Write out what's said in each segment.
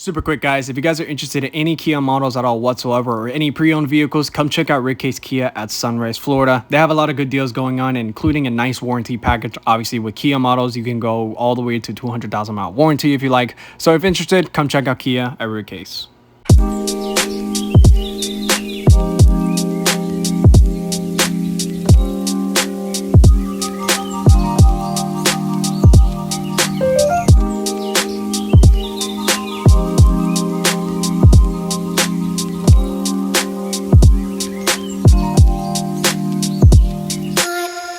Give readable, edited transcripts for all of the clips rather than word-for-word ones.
Super quick, guys. If you guys are interested in any Kia models at all whatsoever or any pre-owned vehicles, come check out Rickcase Kia at Sunrise, Florida. They have a lot of good deals going on, including a nice warranty package. Obviously, with Kia models, you can go all the way to 200,000 mile warranty if you like. So if interested, come check out Kia at Rickcase.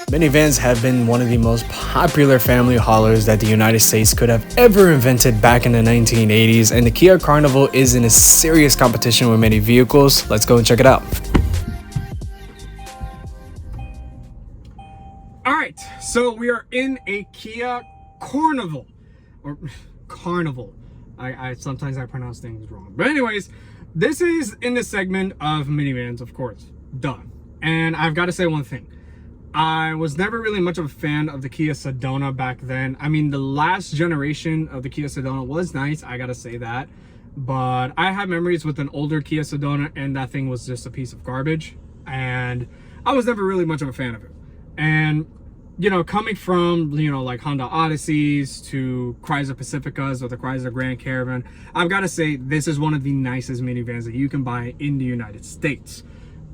Minivans have been one of the most popular family haulers that the United States could have ever invented back in the 1980s, and the Kia Carnival is in a serious competition with many vehicles. Let's go and check it out. All right, so we are in a Kia Carnival, or Carnival. I sometimes I pronounce things wrong, but anyways, this is in the segment of minivans, of course, duh. And I've got to say one thing. I was never really much of a fan of the Kia Sedona back then. I mean, the last generation of the Kia Sedona was nice, I gotta say that. But I have memories with an older Kia Sedona, and that thing was just a piece of garbage. And I was never really much of a fan of it. And, you know, coming from, you know, like Honda Odysseys to Chrysler Pacificas or the Chrysler Grand Caravan, I've gotta say, this is one of the nicest minivans that you can buy in the United States.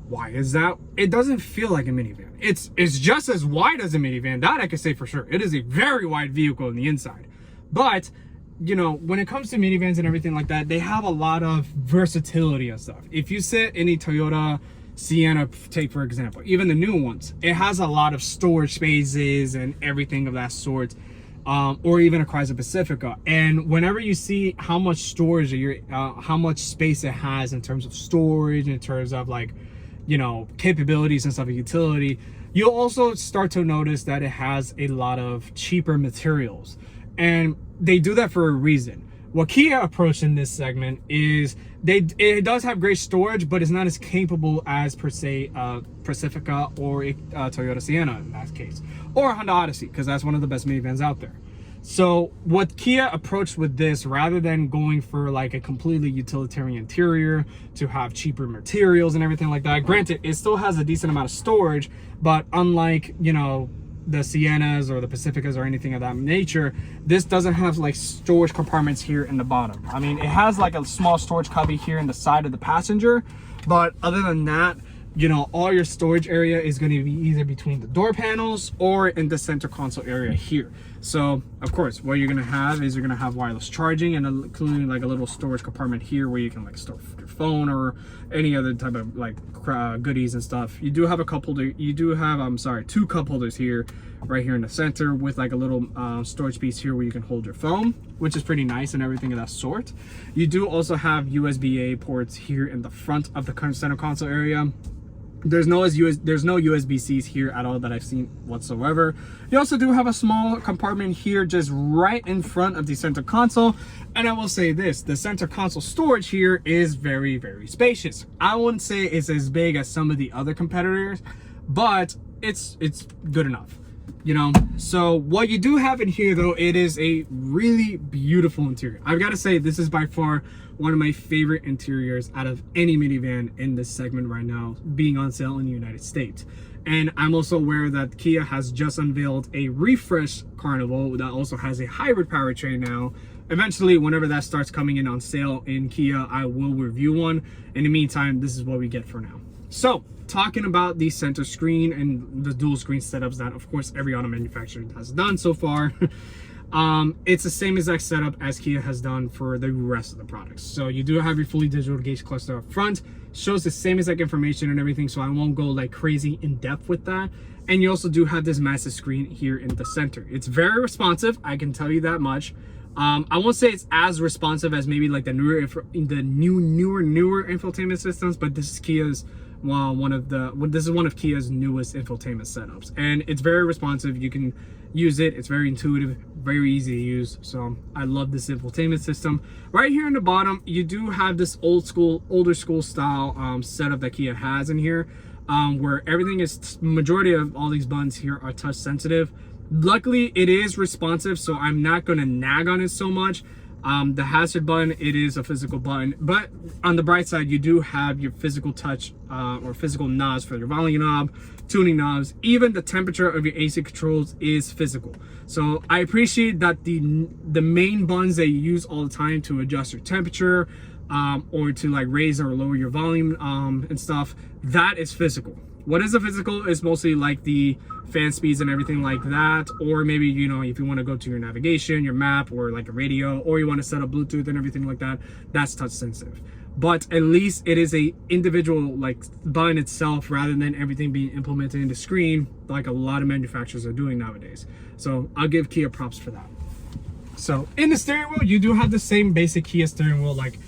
Why is that? It doesn't feel like a minivan. It's just as wide as a minivan. That I can say for sure. It is a very wide vehicle on the inside. But, you know, when it comes to minivans and everything like that, they have a lot of versatility and stuff. If you sit in a Toyota Sienna, take for example, even the new ones, it has a lot of storage spaces and everything of that sort. Or even a Chrysler Pacifica. And whenever you see how much storage, how much space it has in terms of storage, in terms of like, you know, capabilities and stuff, utility, you'll also start to notice that it has a lot of cheaper materials, and they do that for a reason. What Kia approached in this segment is it does have great storage, but it's not as capable as per se Pacifica or a Toyota Sienna in that case, or a Honda Odyssey, because that's one of the best minivans out there. So what Kia approached with this, rather than going for like a completely utilitarian interior to have cheaper materials and everything like that, granted, it still has a decent amount of storage, but unlike, you know, the Siennas or the Pacificas or anything of that nature, this doesn't have like storage compartments here in the bottom. I mean, it has like a small storage cubby here in the side of the passenger, but other than that, you know, all your storage area is going to be either between the door panels or in the center console area here. So of course, what you're going to have is you're going to have wireless charging, and including like a little storage compartment here where you can like store your phone or any other type of like goodies and stuff. You do have a cup holder. You do have, two cup holders here, right here in the center, with like a little storage piece here where you can hold your phone, which is pretty nice and everything of that sort. You do also have USB-A ports here in the front of the center console area. There's no USB-Cs here at all that I've seen whatsoever. You also do have a small compartment here just right in front of the center console. And I will say this, the center console storage here is very, very spacious. I wouldn't say it's as big as some of the other competitors, but it's good enough, you know. So what you do have in here though, it is a really beautiful interior. I've got to say, this is by far one of my favorite interiors out of any minivan in this segment right now being on sale in the United States. And I'm also aware that Kia has just unveiled a refresh Carnival that also has a hybrid powertrain now. Eventually, whenever that starts coming in on sale in Kia, I will review one. In the meantime, this is what we get for now. So talking about the center screen and the dual screen setups that of course every auto manufacturer has done so far, it's the same exact setup as Kia has done for the rest of the products. So you do have your fully digital gauge cluster up front, shows the same exact information and everything, so I won't go like crazy in depth with that. And you also do have this massive screen here in the center. It's very responsive, I can tell you that much. I won't say it's as responsive as maybe like the newer infotainment systems, but this is Kia's this is one of Kia's newest infotainment setups, and it's very responsive. You can use it, it's very intuitive, very easy to use. So I love this infotainment system. Right here in the bottom, you do have this older school style setup that Kia has in here, where everything is, majority of all these buttons here are touch sensitive. Luckily it is responsive, so I'm not going to nag on it so much. The hazard button, it is a physical button, but on the bright side, you do have your physical touch or physical knobs for your volume knob, tuning knobs. Even the temperature of your AC controls is physical. So I appreciate that the main buttons that you use all the time to adjust your temperature or to like raise or lower your volume and stuff, that is physical. What is a physical is mostly like the fan speeds and everything like that, or maybe, you know, if you want to go to your navigation, your map, or like a radio, or you want to set up Bluetooth and everything like that, that's touch sensitive. But at least it is a individual like button itself, rather than everything being implemented in the screen like a lot of manufacturers are doing nowadays. So I'll give Kia props for that. So in the steering wheel, you do have the same basic Kia steering wheel like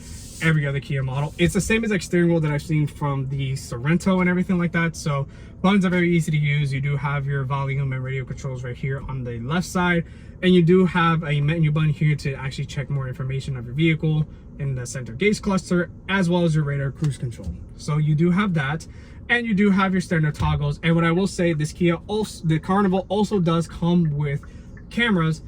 every other Kia model. It's the same exact steering wheel that I've seen from the Sorento and everything like that. So buttons are very easy to use. You do have your volume and radio controls right here on the left side, and you do have a menu button here to actually check more information of your vehicle in the center gauge cluster, as well as your radar cruise control. So you do have that, and you do have your standard toggles. And what I will say, this Kia also, the Carnival also does come with cameras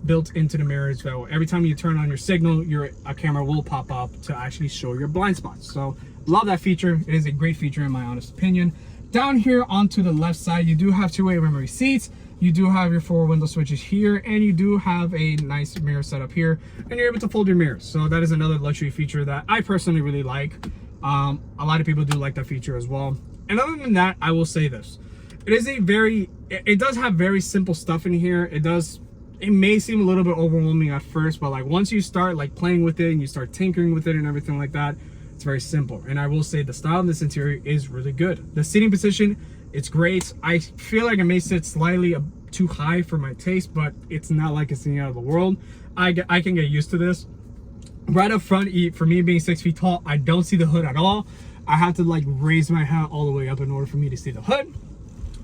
built into the mirror as well. Every time you turn on your signal, a camera will pop up to actually show your blind spots. So love that feature. It is a great feature in my honest opinion. Down here onto the left side, you do have two-way memory seats. You do have your 4 window switches here, and you do have a nice mirror setup here, and you're able to fold your mirrors. So that is another luxury feature that I personally really like. A lot of people do like that feature as well. And other than that, I will say this: it does have very simple stuff in here. It may seem a little bit overwhelming at first, but like once you start like playing with it and you start tinkering with it and everything like that, it's very simple. And I will say the style of this interior is really good. The seating position, it's great. I feel like it may sit slightly too high for my taste, but it's not like it's the end of the world. I can get used to this. Right up front, for me being 6 feet tall, I don't see the hood at all. I have to like raise my hat all the way up in order for me to see the hood.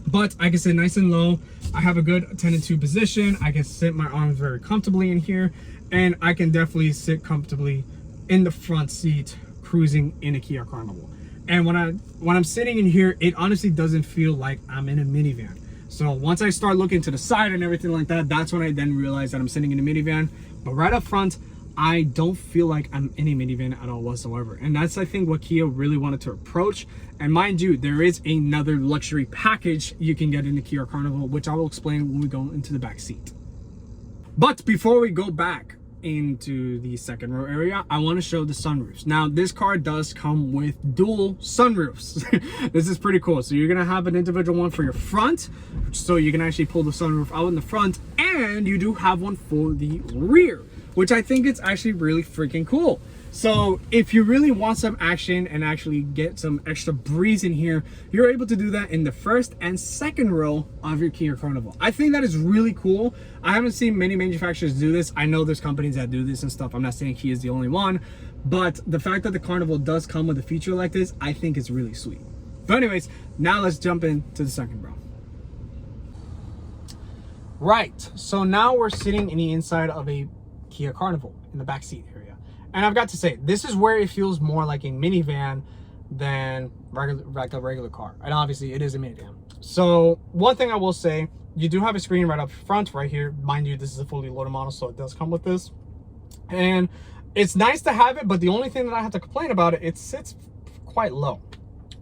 But I can sit nice and low. I have a good 10 and 2 position. I can sit my arms very comfortably in here, and I can definitely sit comfortably in the front seat cruising in a Kia Carnival. And when I'm sitting in here, it honestly doesn't feel like I'm in a minivan. So once I start looking to the side and everything like that, that's when I then realize that I'm sitting in a minivan. But right up front, I don't feel like I'm in a minivan at all whatsoever. And that's, I think, what Kia really wanted to approach. And mind you, there is another luxury package you can get in the Kia Carnival, which I will explain when we go into the back seat. But before we go back into the second row area, I want to show the sunroofs. Now, this car does come with dual sunroofs. This is pretty cool. So you're going to have an individual one for your front, so you can actually pull the sunroof out in the front, and you do have one for the rear, which I think it's actually really freaking cool. So if you really want some action and actually get some extra breeze in here, you're able to do that in the first and second row of your Kia Carnival. I think that is really cool. I haven't seen many manufacturers do this. I know there's companies that do this and stuff. I'm not saying Kia is the only one, but the fact that the Carnival does come with a feature like this, I think is really sweet. But anyways, now let's jump into the second row. Right, so now we're sitting in the inside of a Kia Carnival in the back seat area. And I've got to say, this is where it feels more like a minivan than a regular car. And obviously it is a minivan. So one thing I will say, you do have a screen right up front right here. Mind you, this is a fully loaded model, so it does come with this. And it's nice to have it, but the only thing that I have to complain about it sits quite low.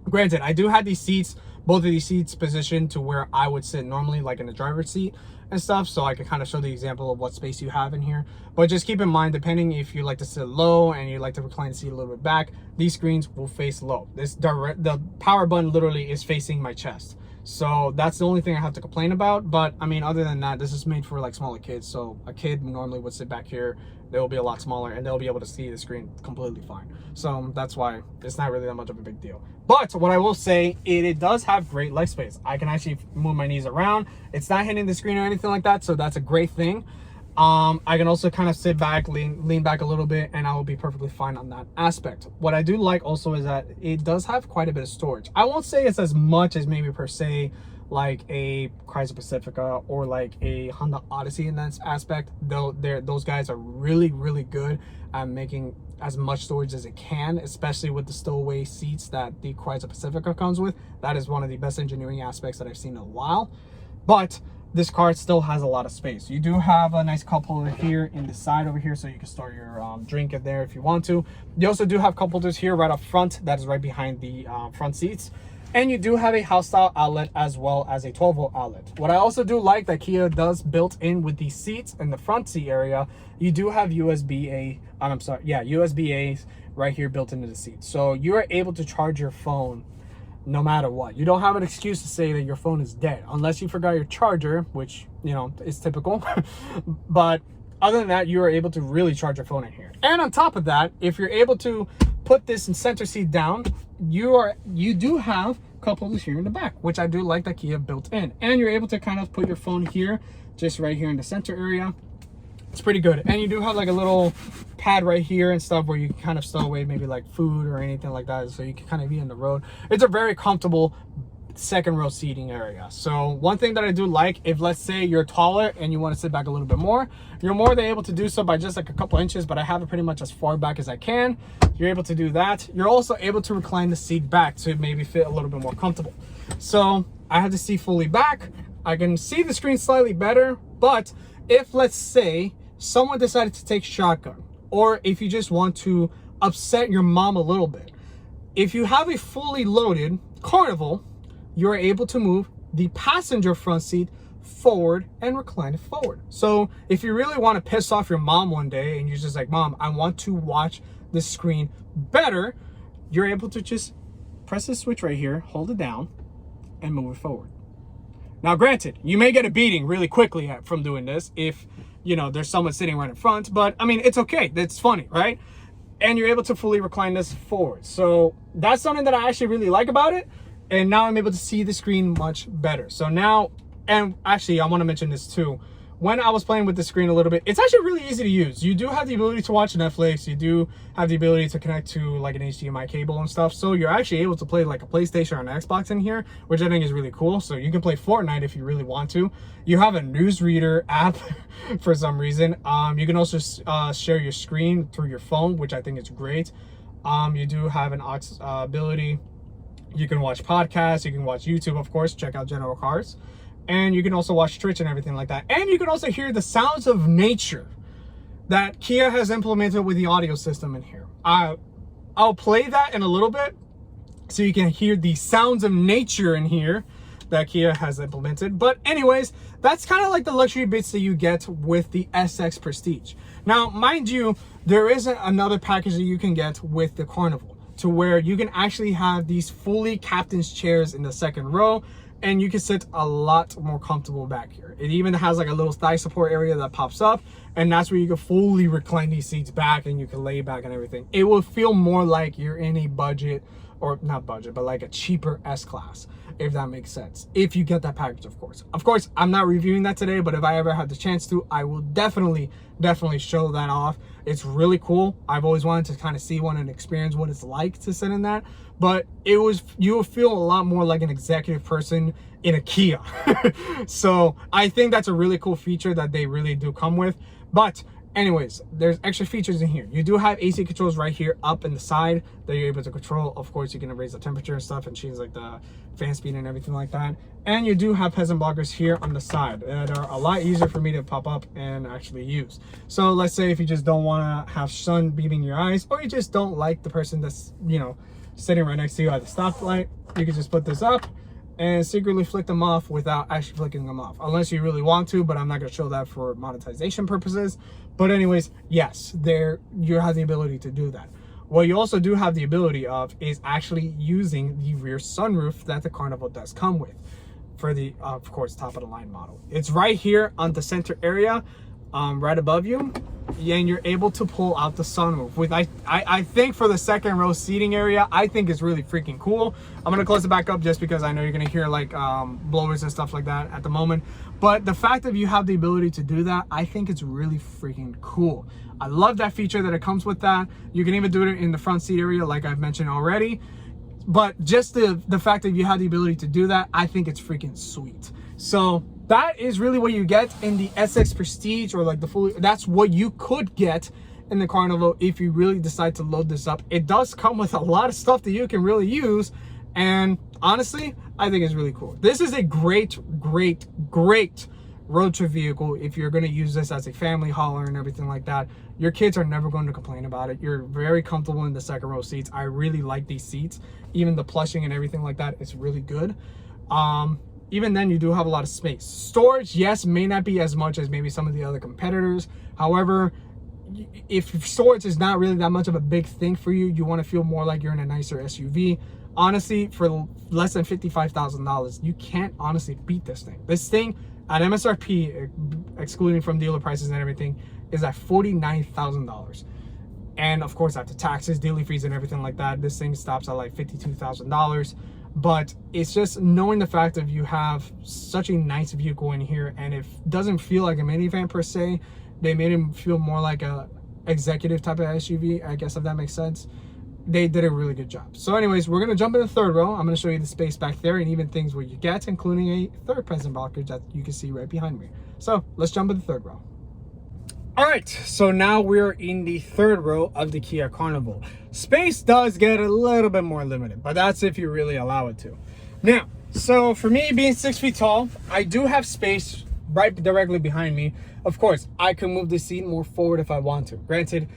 Granted, I do have these seats, both of these seats positioned to where I would sit normally, like in the driver's seat and stuff, so I can kind of show the example of what space you have in here. But just keep in mind, depending if you like to sit low and you like to recline the seat a little bit back, these screens will face low. The power button literally is facing my chest. So that's the only thing I have to complain about. But I mean, other than that, this is made for like smaller kids. So a kid normally would sit back here. They will be a lot smaller and they'll be able to see the screen completely fine. So that's why it's not really that much of a big deal. But what I will say, it does have great leg space. I can actually move my knees around. It's not hitting the screen or anything like that. So that's a great thing. I can also kind of sit back, lean back a little bit, and I will be perfectly fine on that aspect. What I do like also is that it does have quite a bit of storage. I won't say it's as much as maybe per se like a Chrysler Pacifica or like a Honda Odyssey in that aspect, though those guys are really good at making as much storage as it can, especially with the stowaway seats that the Chrysler Pacifica comes with. That is one of the best engineering aspects that I've seen in a while. But this car still has a lot of space. You do have a nice cup holder here in the side over here, so you can store your drink in there if you want to. You also do have cup holders here right up front, that is right behind the front seats. And you do have a house style outlet as well as a 12-volt outlet. What I also do like that Kia does built in with the seats in the front seat area, you do have USB-A's right here built into the seat. So you are able to charge your phone no matter what. You don't have an excuse to say that your phone is dead unless you forgot your charger, which, you know, is typical. But other than that, you are able to really charge your phone in here. And on top of that, if you're able to put this in center seat down, you do have cup holders here in the back, which I do like that Kia built in. And you're able to kind of put your phone here, just right here in the center area. It's pretty good. And you do have like a little pad right here and stuff where you can kind of stow away maybe like food or anything like that, so you can kind of be in the road. It's a very comfortable second row seating area. So one thing that I do like, if let's say you're taller and you want to sit back a little bit more, you're more than able to do so by just like a couple inches, but I have it pretty much as far back as I can. You're able to do that. You're also able to recline the seat back to maybe fit a little bit more comfortable. So I have the seat fully back. I can see the screen slightly better, but if let's say someone decided to take shotgun, or if you just want to upset your mom a little bit, if you have a fully loaded Carnival, you're able to move the passenger front seat forward and recline it forward. So if you really want to piss off your mom one day and you're just like, Mom, I want to watch the screen better, you're able to just press the switch right here, hold it down, and move it forward. Now, granted, you may get a beating really quickly from doing this if, you know, there's someone sitting right in front, but I mean, it's okay. That's funny, right? And you're able to fully recline this forward. So that's something that I actually really like about it. And now I'm able to see the screen much better. So now, and actually I want to mention this too. When I was playing with the screen a little bit, it's actually really easy to use. You do have the ability to watch Netflix. You do have the ability to connect to like an HDMI cable and stuff. So you're actually able to play like a PlayStation or an Xbox in here, which I think is really cool. So you can play Fortnite if you really want to. You have a newsreader app for some reason. You can also share your screen through your phone, which I think is great. You do have an aux ability. You can watch podcasts. You can watch YouTube, of course. Check out General Cars. And you can also watch Twitch and everything like that. And you can also hear the sounds of nature that Kia has implemented with the audio system in here. I'll play that in a little bit so you can hear the sounds of nature in here that Kia has implemented. But anyways, that's kind of like the luxury bits that you get with the SX Prestige. Now, mind you, there isn't another package that you can get with the Carnival to where you can actually have these fully captain's chairs in the second row, and you can sit a lot more comfortable back here. It even has like a little thigh support area that pops up, and that's where you can fully recline these seats back and you can lay back and everything. It will feel more like you're in a budget, or not budget, but like a cheaper S-Class, if that makes sense. If you get that package, of course. Of course, I'm not reviewing that today, but if I ever have the chance to, I will definitely show that off. It's really cool. I've always wanted to kind of see one and experience what it's like to sit in that. But you will feel a lot more like an executive person in a Kia. So I think that's a really cool feature that they really do come with. But anyways, there's extra features in here. You do have AC controls right here up in the side that you're able to control. Of course, you can raise the temperature and stuff and change like the fan speed and everything like that. And you do have peasant blockers here on the side that are a lot easier for me to pop up and actually use. So let's say if you just don't want to have sun beaming your eyes, or you just don't like the person that's, you know, sitting right next to you at the stoplight, you can just put this up and secretly flick them off without actually flicking them off, unless you really want to, but I'm not going to show that for monetization purposes. But anyways, yes, you have the ability to do that. What you also do have the ability of is actually using the rear sunroof that the Carnival does come with for the, of course, top of the line model. It's right here on the center area, right above you, and you're able to pull out the sunroof. With I think for the second row seating area, I think it's really freaking cool. I'm gonna close it back up just because I know you're gonna hear like blowers and stuff like that at the moment. But the fact that you have the ability to do that, I think it's really freaking cool. I love that feature that it comes with that. You can even do it in the front seat area, like I've mentioned already. But just the fact that you have the ability to do that, I think it's freaking sweet. So that is really what you get in the SX Prestige, or like the fully, that's what you could get in the Carnival if you really decide to load this up. It does come with a lot of stuff that you can really use, and honestly, I think it's really cool. This is a great road trip vehicle, if you're going to use this as a family hauler and everything like that, your kids are never going to complain about it. You're very comfortable in the second row seats. I really like these seats. Even the plushing and everything like that is really good. Even then, you do have a lot of space. Storage, yes, may not be as much as maybe some of the other competitors. However, if storage is not really that much of a big thing for you, you want to feel more like you're in a nicer SUV. Honestly, for less than $55,000, you can't honestly beat this thing. This thing at MSRP, excluding from dealer prices and everything, is at $49,000. And of course, after taxes, daily fees, and everything like that, this thing stops at like $52,000. But it's just knowing the fact that you have such a nice vehicle in here, and it doesn't feel like a minivan per se. They made him feel more like a executive type of SUV, I guess, if that makes sense. They did a really good job. So anyways, we're gonna jump in the third row. I'm gonna show you the space back there and even things where you get, including a third present blockage that you can see right behind me. So let's jump in the third row. All right, so now we're in the third row of the Kia Carnival. Space does get a little bit more limited, but that's if you really allow it to. Now, so for me being 6 feet tall, I do have space right directly behind me. Of course, I can move the seat more forward if I want to. Granted,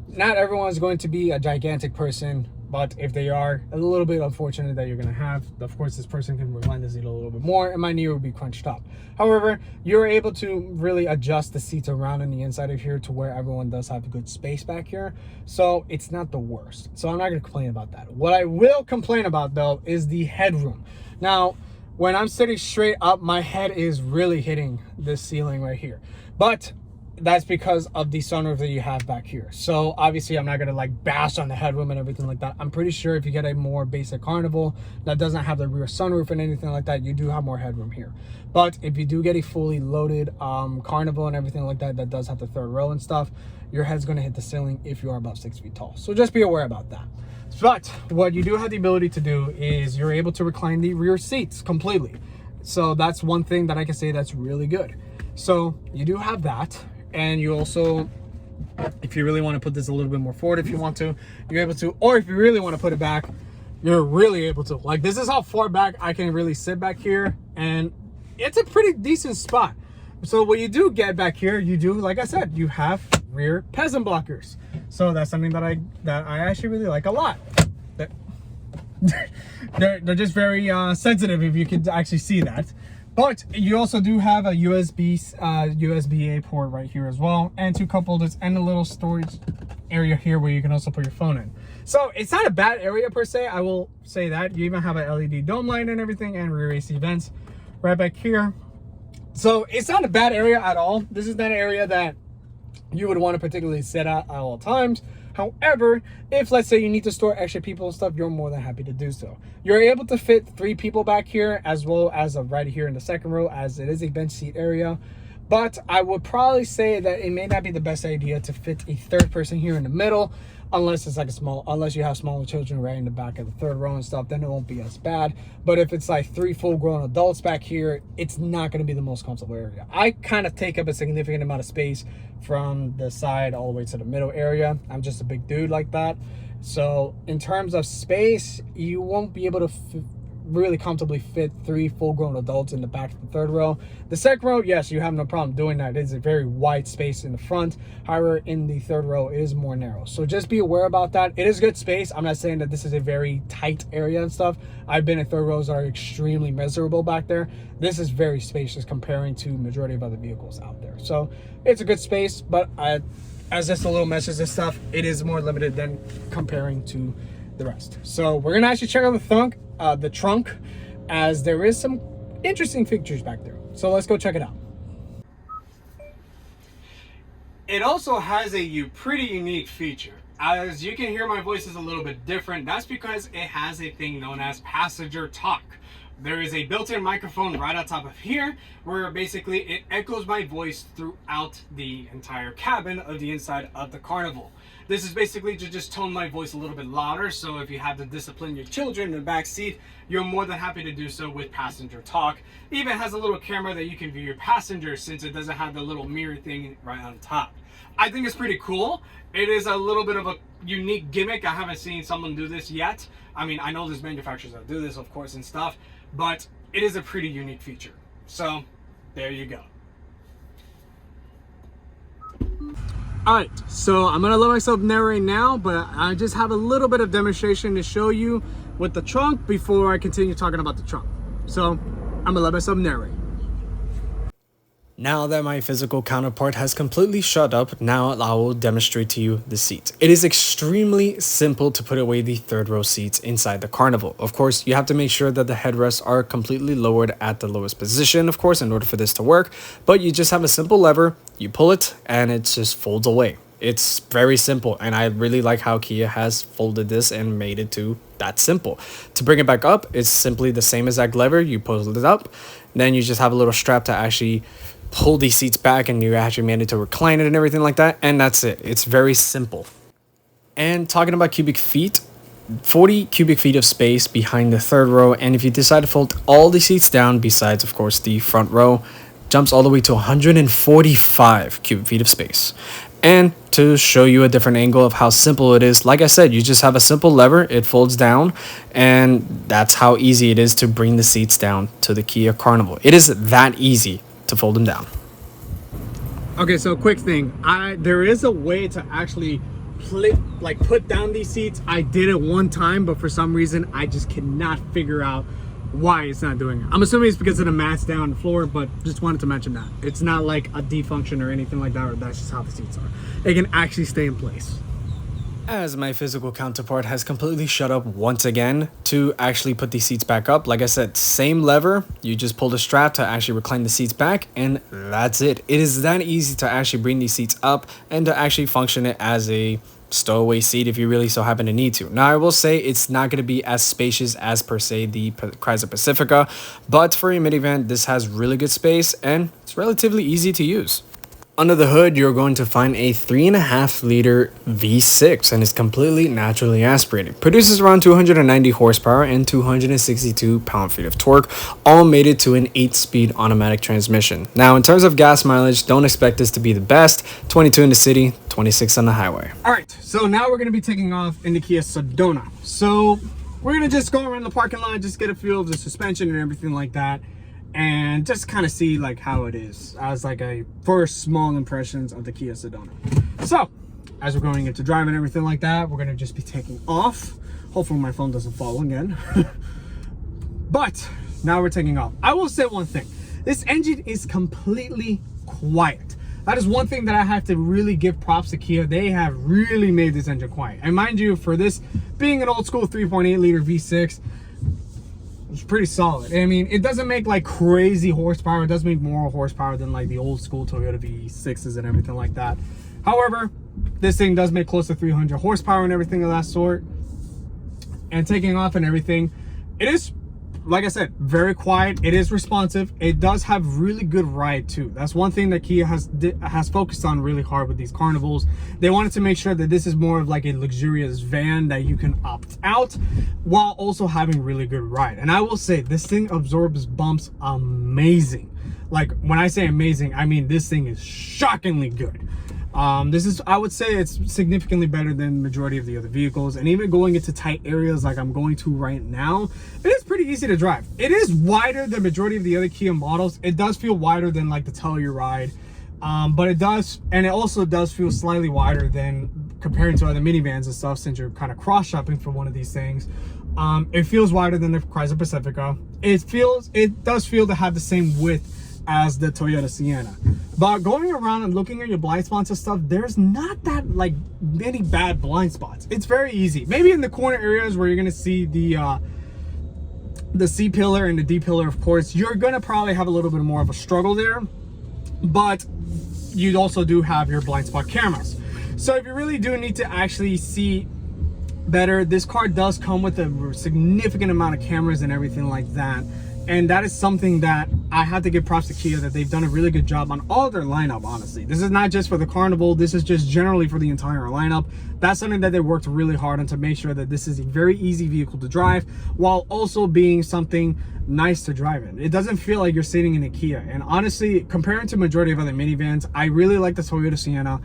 not everyone is going to be a gigantic person, but if they are, a little bit unfortunate that you're going to have. Of course, this person can recline the seat a little bit more, and my knee will be crunched up. However, you're able to really adjust the seats around on the inside of here to where everyone does have a good space back here. So it's not the worst. So I'm not going to complain about that. What I will complain about, though, is the headroom. Now, when I'm sitting straight up, my head is really hitting this ceiling right here. But that's because of the sunroof that you have back here. So obviously I'm not gonna like bash on the headroom and everything like that. I'm pretty sure if you get a more basic Carnival that doesn't have the rear sunroof and anything like that, you do have more headroom here. But if you do get a fully loaded Carnival and everything like that, that does have the third row and stuff, your head's gonna hit the ceiling if you are above 6 feet tall. So just be aware about that. But what you do have the ability to do is you're able to recline the rear seats completely. So that's one thing that I can say that's really good. So you do have that. And you also, if you really want to put this a little bit more forward, if you want to, you're able to. Or if you really want to put it back, you're really able to. Like, this is how far back I can really sit back here, and it's a pretty decent spot. So what you do get back here, you do, like I said, you have rear peasant blockers. So that's something that I actually really like a lot. They're just very sensitive, if you could actually see that. But you also do have a USB-A port right here as well, and 2 cup holders and a little storage area here where you can also put your phone in. So it's not a bad area per se, I will say that. You even have an LED dome light and everything, and rear AC vents right back here. So it's not a bad area at all. This is not an area that you would want to particularly sit at all times. However, if let's say you need to store extra people and stuff, you're more than happy to do so. You're able to fit 3 people back here, as well as right here in the second row, as it is a bench seat area. But I would probably say that it may not be the best idea to fit a third person here in the middle, unless it's like unless you have smaller children right in the back of the third row and stuff, then it won't be as bad. But if it's like 3 full-grown adults back here, it's not going to be the most comfortable area. I kind of take up a significant amount of space from the side all the way to the middle area. I'm just a big dude like that. So in terms of space, you won't be able to really comfortably fit 3 full-grown adults in the back of the third row. The second row, yes, you have no problem doing that. It is a very wide space in the front. However, in the third row, it is more narrow. So just be aware about that. It is good space. I'm not saying that this is a very tight area and stuff. I've been in third rows that are extremely miserable back there. This is very spacious comparing to majority of other vehicles out there. So it's a good space, but as just a little message and stuff, it is more limited than comparing to the rest. So we're gonna actually check out the trunk, as there is some interesting features back there. So let's go check it out. It also has a pretty unique feature. As you can hear, my voice is a little bit different. That's because it has a thing known as passenger talk. There is a built-in microphone right on top of here, where basically it echoes my voice throughout the entire cabin of the inside of the Carnival. This is basically to just tone my voice a little bit louder, so if you have to discipline your children in the back seat, you're more than happy to do so with passenger talk. It even has a little camera that you can view your passengers, since it doesn't have the little mirror thing right on top. I think it's pretty cool. It is a little bit of a unique gimmick. I haven't seen someone do this yet. I mean, I know there's manufacturers that do this, of course, and stuff, but it is a pretty unique feature. So there you go. All right, so I'm gonna let myself narrate now, but I just have a little bit of demonstration to show you with the trunk before I continue talking about the trunk. So I'm gonna let myself narrate. Now that my physical counterpart has completely shut up, now I will demonstrate to you the seats. It is extremely simple to put away the third row seats inside the Carnival. Of course, you have to make sure that the headrests are completely lowered at the lowest position, of course, in order for this to work. But you just have a simple lever, you pull it, and it just folds away. It's very simple, and I really like how Kia has folded this and made it to that simple. To bring it back up, it's simply the same exact lever. You pull it up, then you just have a little strap to actually pull these seats back, and you actually manage to recline it and everything like that, and that's it. It's very simple. And talking about cubic feet, 40 cubic feet of space behind the third row, and if you decide to fold all the seats down besides of course the front row, jumps all the way to 145 cubic feet of space. And to show you a different angle of how simple it is, like I said, you just have a simple lever, it folds down, and that's how easy it is to bring the seats down to the Kia Carnival. It is that easy to fold them down. Okay, so quick thing, there is a way to actually put down these seats. I did it one time, but for some reason I just cannot figure out why it's not doing it. I'm assuming it's because of the mats down on the floor, but just wanted to mention that it's not like a defunction or anything like that, or that's just how the seats are. They can actually stay in place. As my physical counterpart has completely shut up once again to actually put these seats back up, like I said, same lever, you just pull the strap to actually recline the seats back, and that's it. It is that easy to actually bring these seats up and to actually function it as a stowaway seat if you really so happen to need to. Now I will say it's not going to be as spacious as per se the Chrysler Pacifica, but for a minivan this has really good space and it's relatively easy to use. Under the hood, you're going to find a 3.5 liter V6 and it's completely naturally aspirated. Produces around 290 horsepower and 262 pound-feet of torque, all mated to an 8-speed automatic transmission. Now, in terms of gas mileage, don't expect this to be the best. 22 in the city, 26 on the highway. All right, so now we're going to be taking off in the Kia Sedona. So we're going to just go around the parking lot, just get a feel of the suspension and everything like that, and just kind of see like how it is as like a first small impressions of the Kia Sedona. So as we're going into driving and everything like that, we're going to just be taking off. Hopefully my phone doesn't fall again. But now we're taking off. I will say one thing, this engine is completely quiet. That is one thing that I have to really give props to Kia. They have really made this engine quiet, and mind you, for this being an old school 3.8 liter V6, it's pretty solid. I mean, it doesn't make like crazy horsepower. It does make more horsepower than like the old school Toyota V6s and everything like that. However, this thing does make close to 300 horsepower and everything of that sort. And taking off and everything, it is, like I said, very quiet. It is responsive. It does have really good ride too. That's one thing that Kia has focused on really hard with these Carnivals. They wanted to make sure that this is more of like a luxurious van that you can opt out while also having really good ride. And I will say this thing absorbs bumps amazing. Like when I say amazing, I mean this thing is shockingly good. This is, I would say it's significantly better than majority of the other vehicles, and even going into tight areas like I'm going to right now, it is pretty easy to drive. It is wider than majority of the other Kia models. It does feel wider than like the Telluride, but it does, and it also does feel slightly wider than comparing to other minivans and stuff, since you're kind of cross shopping for one of these things. It feels wider than the Chrysler Pacifica. It does feel to have the same width as the Toyota Sienna. But going around and looking at your blind spots and stuff, there's not that like many bad blind spots. It's very easy. Maybe in the corner areas where you're gonna see the C pillar and the D pillar, of course, you're gonna probably have a little bit more of a struggle there. But you also do have your blind spot cameras. So if you really do need to actually see better, this car does come with a significant amount of cameras and everything like that. And that is something that I have to give props to Kia, that they've done a really good job on all their lineup, honestly. This is not just for the Carnival, this is just generally for the entire lineup. That's something that they worked really hard on to make sure that this is a very easy vehicle to drive, while also being something nice to drive in. It doesn't feel like you're sitting in a Kia. And honestly, comparing to majority of other minivans, I really like the Toyota Sienna.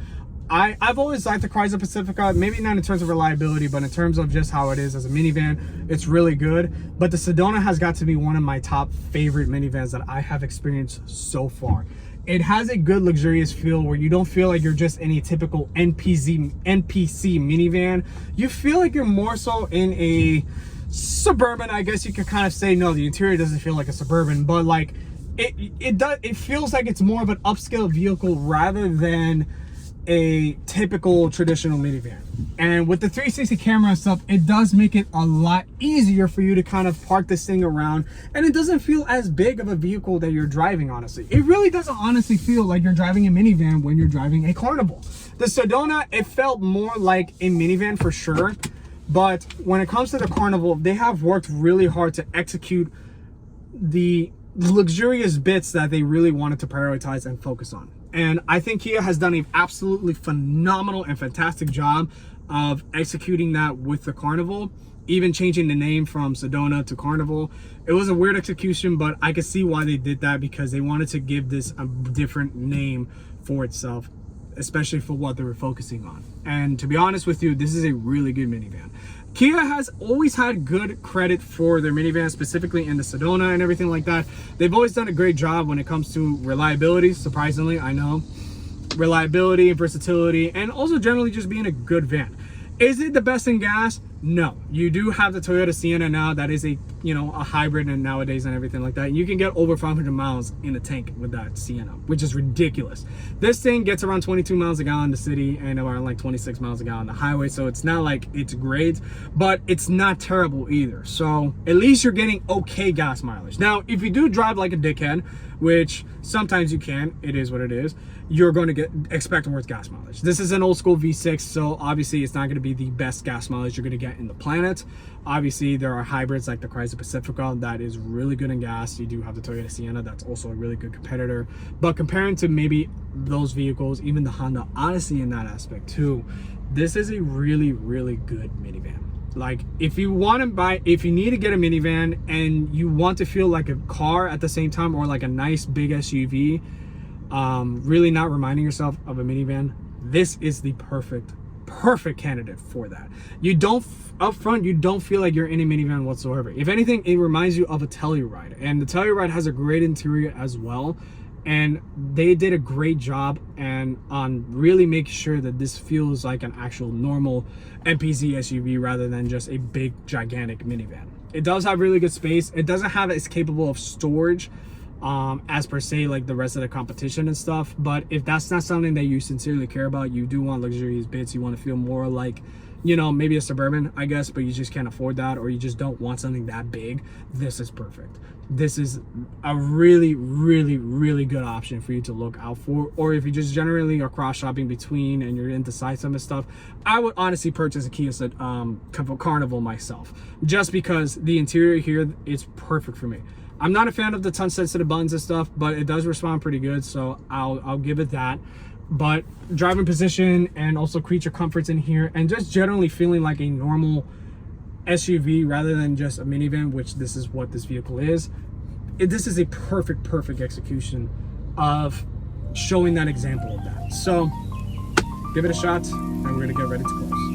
I've always liked the Chrysler Pacifica, maybe not in terms of reliability, but in terms of just how it is as a minivan, it's really good. But the Sedona has got to be one of my top favorite minivans that I have experienced so far. It has a good luxurious feel where you don't feel like you're just in a typical NPC minivan. You feel like you're more so in a suburban, I guess you could kind of say. No, the interior doesn't feel like a suburban, but like it feels like it's more of an upscale vehicle rather than a typical traditional minivan. And with the 360 camera and stuff, it does make it a lot easier for you to kind of park this thing around, and it doesn't feel as big of a vehicle that you're driving. Honestly, it really doesn't honestly feel like you're driving a minivan when you're driving a Carnival. The Sedona, it felt more like a minivan for sure, but when it comes to the Carnival, they have worked really hard to execute the luxurious bits that they really wanted to prioritize and focus on. And I think Kia has done an absolutely phenomenal and fantastic job of executing that with the Carnival, even changing the name from Sedona to Carnival. It was a weird execution, but I could see why they did that, because they wanted to give this a different name for itself, especially for what they were focusing on. And to be honest with you, this is a really good minivan. Kia has always had good credit for their minivan, specifically in the Sedona and everything like that. They've always done a great job when it comes to reliability, surprisingly, I know. Reliability, versatility, and also generally just being a good van. Is it the best in gas? No. You do have the Toyota Sienna now that is a, you know, a hybrid and nowadays and everything like that. You can get over 500 miles in a tank with that Sienna, which is ridiculous. This thing gets around 22 miles a gallon in the city and around like 26 miles a gallon on the highway. So it's not like it's great, but it's not terrible either. So at least you're getting okay gas mileage. Now, if you do drive like a dickhead, which sometimes you can, it is what it is, you're going to expect worse gas mileage. This is an old school V6, so obviously it's not going to be the best gas mileage you're going to get in the planet. Obviously there are hybrids like the Chrysler Pacifica that is really good in gas. You do have the Toyota Sienna, that's also a really good competitor, but comparing to maybe those vehicles, even the Honda Odyssey in that aspect too, this is a really good minivan. Like, if you need to get a minivan and you want to feel like a car at the same time, or like a nice big SUV, really not reminding yourself of a minivan, this is the perfect candidate for that. You don't, up front, you don't feel like you're in a minivan whatsoever. If anything, it reminds you of a Telluride, and the Telluride has a great interior as well. And they did a great job and on really making sure that this feels like an actual normal MPZ SUV rather than just a big gigantic minivan. It does have really good space. It doesn't have as capable of storage as per se like the rest of the competition and stuff, but if that's not something that you sincerely care about, you do want luxurious bits, you want to feel more like, you know, maybe a Suburban, I guess, but you just can't afford that, or you just don't want something that big, this is perfect. This is a really good option for you to look out for. Or if you just generally are cross shopping between and you're into size some stuff, I would honestly purchase a Kia Carnival myself, just because the interior here is perfect for me. I'm not a fan of the touch sensitive buttons and stuff, but it does respond pretty good, so I'll give it that. But driving position and also creature comforts in here, and just generally feeling like a normal SUV rather than just a minivan, which this is what this vehicle is. This is a perfect execution of showing that example of that. So give it a shot, and we're gonna get ready to close.